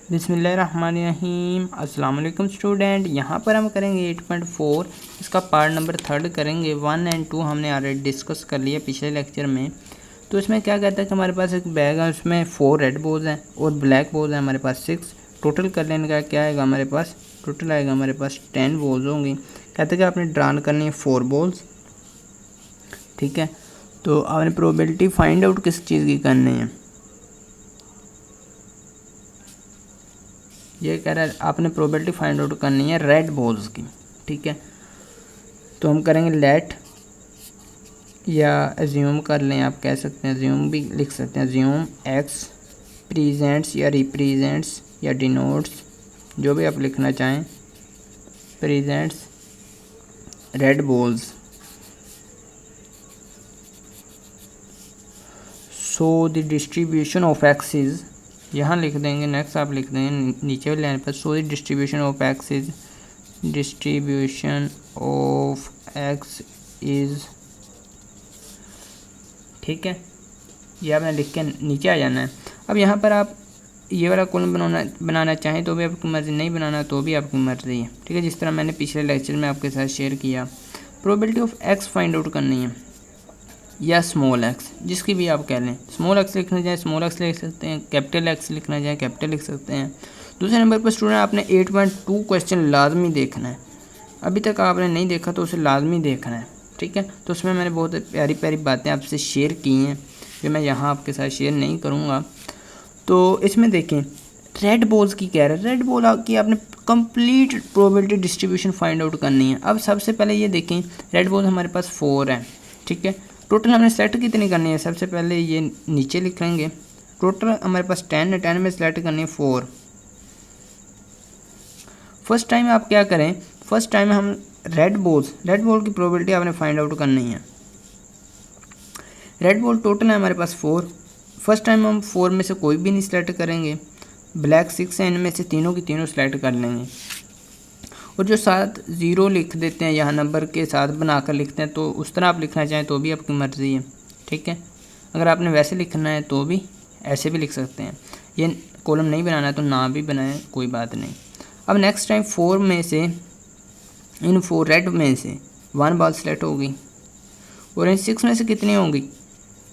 बिस्मिल्लाहिर्रहमानिर्रहीम। अस्सलाम वालेकुम स्टूडेंट। यहाँ पर हम करेंगे 8.4, इसका पार्ट नंबर 3 करेंगे। 1 और 2 हमने ऑलरेडी डिस्कस कर लिया पिछले लेक्चर में। तो इसमें क्या कहता है कि हमारे पास एक बैग है, उसमें 4 रेड बॉल्स हैं और ब्लैक बॉल्स हैं हमारे पास 6। टोटल कर लेने का क्या आएगा हमारे पास, टोटल आएगा हमारे पास 10 बॉल्स होंगी। कहते हैं कि आपने ड्रॉ करनी है 4 बॉल्स, ठीक है। तो आपने प्रोबेबिलिटी फाइंड आउट किस चीज़ की करनी है, ये कह रहा है आपने प्रोबेबिलिटी फाइंड आउट करनी है रेड बॉल्स की, ठीक है। तो हम करेंगे लेट, या एज्यूम कर लें, आप कह सकते हैं एज्यूम भी लिख सकते हैं। एज्यूम एक्स प्रेजेंट्स या रिप्रेजेंट्स या डिनोट्स, जो भी आप लिखना चाहें, presents red balls. So the distribution of x is, यहाँ लिख देंगे। नेक्स्ट आप लिख देंगे नीचे वाले लाइन पर, so the distribution of x is, distribution of x is, ठीक है। ये आपने लिख के नीचे आ जाना है। अब यहाँ पर आप ये वाला कॉलम बनाना चाहें तो भी आपकी मर्ज़ी, नहीं बनाना तो भी आपकी मर्ज़ी है, ठीक है। जिस तरह मैंने पिछले लेक्चर में आपके साथ शेयर किया। Probability of x find out करनी है, या स्मॉल एक्स, जिसकी भी आप कह लें। स्मॉल एक्स लिखना चाहें स्मॉल एक्स लिख सकते हैं, कैपिटल एक्स लिखना चाहें कैपिटल लिख सकते हैं। दूसरे नंबर पर स्टूडेंट आपने 8.2 क्वेश्चन लाजमी देखना है। अभी तक आपने नहीं देखा तो उसे लाजमी देखना है, ठीक है। तो उसमें मैंने बहुत प्यारी प्यारी बातें आपसे शेयर की हैं जो मैं यहाँ आपके साथ शेयर नहीं करूँगा। तो इसमें देखें रेड बॉल्स की कह रहा है, रेड बॉल की आपने complete probability distribution find out करनी है। अब सबसे पहले ये देखें रेड बॉल हमारे पास 4 है, ठीक है। टोटल हमने सेलेक्ट कितनी करनी है, सबसे पहले ये नीचे लिख लेंगे। टोटल हमारे पास 10 है, 10 में सेलेक्ट करनी है 4। फर्स्ट टाइम आप क्या करें, फर्स्ट टाइम हम रेड बॉल की प्रोबेबिलिटी आपने फाइंड आउट करनी है। रेड बॉल टोटल है हमारे पास 4। फर्स्ट टाइम हम 4 में से कोई भी नहीं सेलेक्ट करेंगे। ब्लैक 6 है, इनमें से तीनों की तीनों सेलेक्ट कर लेंगे। और जो साथ 0 लिख देते हैं, यहाँ नंबर के साथ बनाकर लिखते हैं, तो उस तरह आप लिखना चाहें तो भी आपकी मर्ज़ी है, ठीक है। अगर आपने वैसे लिखना है तो भी ऐसे भी लिख सकते हैं। ये कॉलम नहीं बनाना है तो ना भी बनाएं, कोई बात नहीं। अब नेक्स्ट टाइम 4 में से, इन 4 रेड में से 1 बॉल सेलेक्ट होगी। और इन 6 में से कितनी होंगी,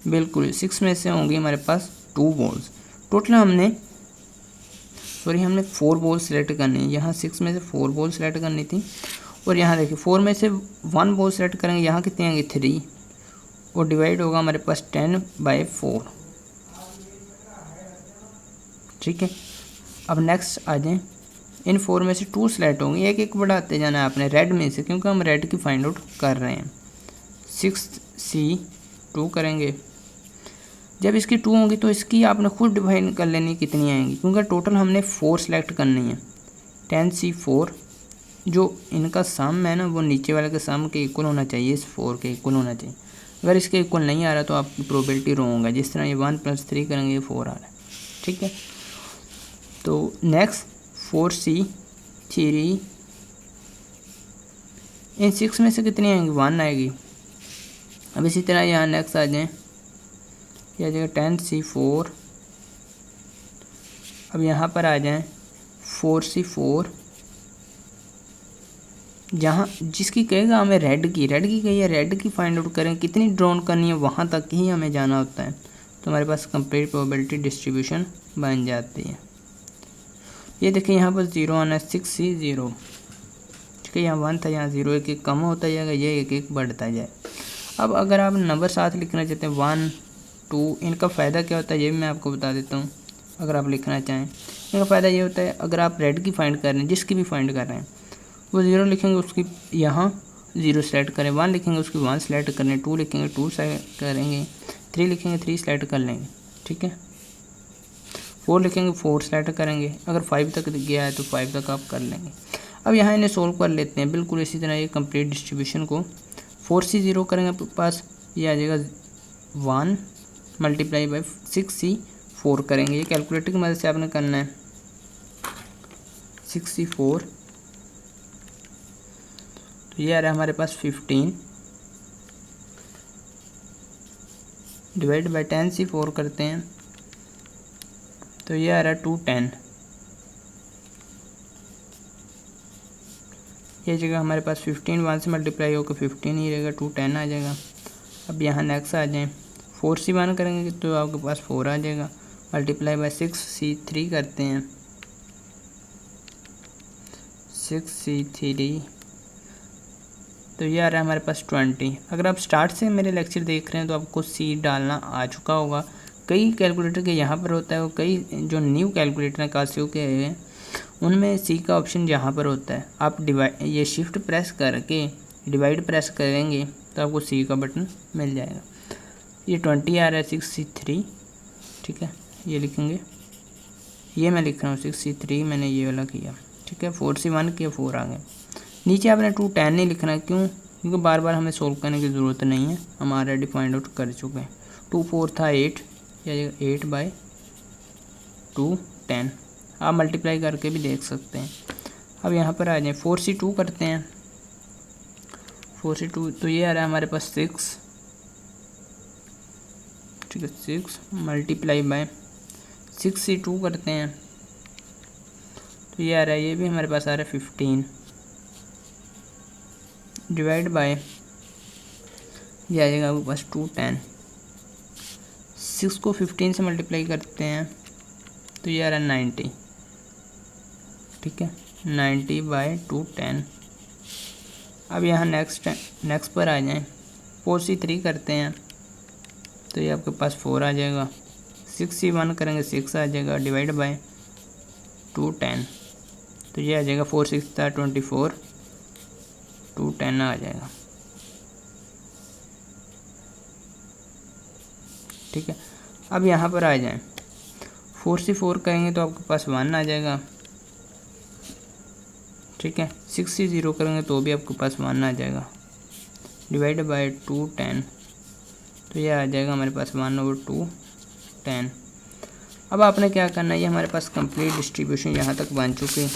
बिल्कुल 6 में से होंगी हमारे पास 2 बॉल्स। टोटल हमने 4 बॉल सेलेक्ट करनी है। यहाँ 6 में से 4 बॉल सेलेक्ट करनी थी। और यहाँ देखिए 4 में से 1 बॉल सेलेक्ट करेंगे, यहाँ कितनी आएंगी 3, और डिवाइड होगा हमारे पास 10/4, ठीक है। अब नेक्स्ट आ जाएँ, इन 4 में से 2 सेलेक्ट होंगे, एक एक बढ़ाते जाना है आपने रेड में से, क्योंकि हम रेड की फाइंड आउट कर रहे हैं। 6C2 करेंगे। जब इसकी 2 होंगी तो इसकी आपने खुद डिवाइड कर लेनी कितनी आएंगी, क्योंकि टोटल हमने 4 सेलेक्ट करनी है। 10C4, जो इनका सम है ना, वो नीचे वाले के सम के इक्वल होना चाहिए, इस 4 के इक्वल होना चाहिए। अगर इसके इक्वल नहीं आ रहा तो आपकी प्रोबेबिलिटी रॉन्ग है। जिस तरह ये 1 + 3 करेंगे ये 4 आ रहा है, ठीक है। तो नेक्स्ट 4C3, इन 6 में से कितनी आएंगी 1 आएगी। अब इसी तरह यहाँ नेक्स्ट आ जाएँ, यह जगह 10C4। अब यहाँ पर आ जाएं 4C4, जहाँ जिसकी कहेगा हमें रेड की कही है, रेड की फाइंड आउट करें, कितनी ड्रॉन करनी है वहाँ तक ही हमें जाना होता है। तो हमारे पास कंप्लीट प्रोबेबिलिटी डिस्ट्रीब्यूशन बन जाती है। ये देखिए यहाँ पर 0 आना है, 6C0, ठीक है। यहाँ 1 था, यहाँ 0, एक एक कम होता जाएगा, ये एक एक बढ़ता जाए। अब अगर आप नंबर साथ लिखना चाहते हैं 1, 2, इनका फ़ायदा क्या होता है ये भी मैं आपको बता देता हूँ। अगर आप लिखना चाहें, इनका फ़ायदा ये होता है, अगर आप रेड की फाइंड कर रहे हैं, जिसकी भी फाइंड कर रहे हैं, वो 0 लिखेंगे, उसकी यहाँ 0 सेलेक्ट करें। 1 लिखेंगे, उसकी 1 सेलेक्ट करें। 2 लिखेंगे, 2 सेलेक्ट करेंगे। 3 लिखेंगे, 3 सेलेक्ट कर लेंगे, ठीक है। 4 लिखेंगे, 4 सेलेक्ट करेंगे। अगर 5 तक गया है तो 5 तक आप कर लेंगे। अब यहाँ इन्हें सोल्व कर लेते हैं। बिल्कुल इसी तरह ये कंप्लीट डिस्ट्रीब्यूशन को 4C0 करेंगे, आपके पास ये आ जाएगा 1 × 6C4 करेंगे। ये कैलकुलेटर की मदद से आपने करना है। 6C4, तो ये आ रहा है हमारे पास 15 डिवाइड बाय 10C4 करते हैं, तो ये आ रहा है 210। ये जगह हमारे पास 15 1 से मल्टीप्लाई होकर 15 ही रहेगा, 2 10 आ जाएगा। अब यहाँ नेक्स्ट आ जाएँ, 4C1 करेंगे तो आपके पास 4 आ जाएगा, मल्टीप्लाई बाय 6C3 करते हैं, 6C3 तो ये आ रहा है हमारे पास 20। अगर आप स्टार्ट से मेरे लेक्चर देख रहे हैं तो आपको C डालना आ चुका होगा। कई कैलकुलेटर के यहाँ पर होता है और कई जो न्यू कैलकुलेटर हैं कासियो के हैं उनमें C का ऑप्शन यहाँ पर होता है। आप ये शिफ्ट प्रेस करके डिवाइड प्रेस करेंगे तो आपको C का बटन मिल जाएगा। ये 20 आ रहा है 6C3, ठीक है, ये लिखेंगे, ये मैं लिख रहा हूँ 6C3, मैंने ये वाला किया, ठीक है। 4C1 किया, 4 आ गए। नीचे आपने 2 10 नहीं लिखना है, क्यों? क्योंकि बार बार हमें सोल्व करने की ज़रूरत नहीं है, हम ऑलरेडी फाइंड आउट कर चुके हैं। 2 4 था 8, या 8/2 10। आप मल्टीप्लाई करके भी देख सकते हैं। अब यहाँ पर आ जाए 4C2 करते हैं, 4C2 तो ये आ रहा है हमारे पास 6, ठीक है, 6 मल्टीप्लाई बाय 6C2 करते हैं तो ये आ रहा है, ये भी हमारे पास आ रहा है 15 डिवाइड बाय ये आ जाएगा आपके पास 2 10। 6 को 15 से मल्टीप्लाई करते हैं तो ये आ रहा है 90, ठीक है, 90/2 10। अब यहाँ नेक्स्ट पर आ जाएं, 4C3 करते हैं तो ये आपके पास 4 आ जाएगा, 6C1 करेंगे 6 आ जाएगा, डिवाइड बाय 2 10 तो ये आ जाएगा 4 6 था 24, 2 10 आ जाएगा, ठीक है। अब यहाँ पर आ जाएं, 4C4 करेंगे तो आपके पास 1 आ जाएगा, ठीक है। 6C0 करेंगे तो भी आपके पास 1 आ जाएगा, डिवाइड बाय 2 10 तो ये आ जाएगा हमारे पास 1/2 10। अब आपने क्या करना है, ये हमारे पास कंप्लीट डिस्ट्रीब्यूशन यहाँ तक बन चुकी है,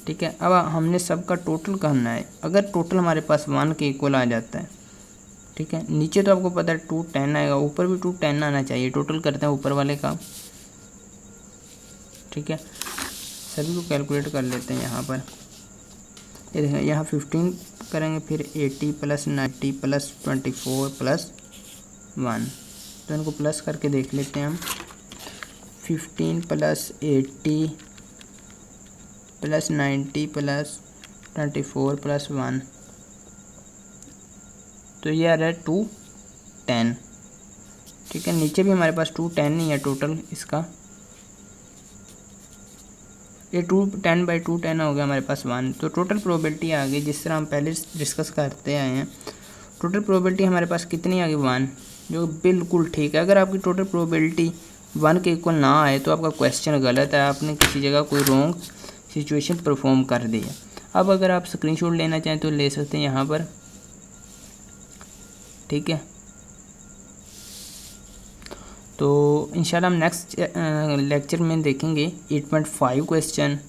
ठीक है। अब हमने सबका टोटल करना है। अगर टोटल हमारे पास 1 के इक्वल आ जाता है, ठीक है, नीचे तो आपको पता है 2 10 आएगा, ऊपर भी 2 10 आना चाहिए। टोटल करते हैं ऊपर वाले का, ठीक है, सभी को कैलकुलेट कर लेते हैं यहाँ पर। ये देखें, यहाँ 15 करेंगे, फिर 80 + 90 + 24 + 1 तो इनको प्लस करके देख लेते हैं हम। 15 + 80 + 90 + 24 + 1 तो ये आ रहा है 2 10, ठीक है। नीचे भी हमारे पास 2 10 नहीं है टोटल इसका, ये 2 10/2 10 हो गया हमारे पास 1। तो टोटल प्रोबेबिलिटी आ गई, जिस तरह हम पहले डिस्कस करते आए हैं। टोटल प्रोबेबिलिटी हमारे पास कितनी आ गई? 1, जो बिल्कुल ठीक है। अगर आपकी टोटल प्रोबेबिलिटी 1 के इक्वल ना आए तो आपका क्वेश्चन गलत है, आपने किसी जगह कोई रॉन्ग सिचुएशन परफॉर्म कर दी है। अब अगर आप स्क्रीनशॉट लेना चाहें तो ले सकते हैं यहाँ पर, ठीक है। तो इंशाल्लाह हम नेक्स्ट लेक्चर में देखेंगे 8.5 क्वेश्चन।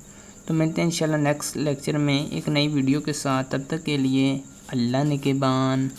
तो मिलते हैं इंशाल्लाह नेक्स्ट लेक्चर में एक नई वीडियो के साथ। तब तक के लिए अल्लाह निगहबान।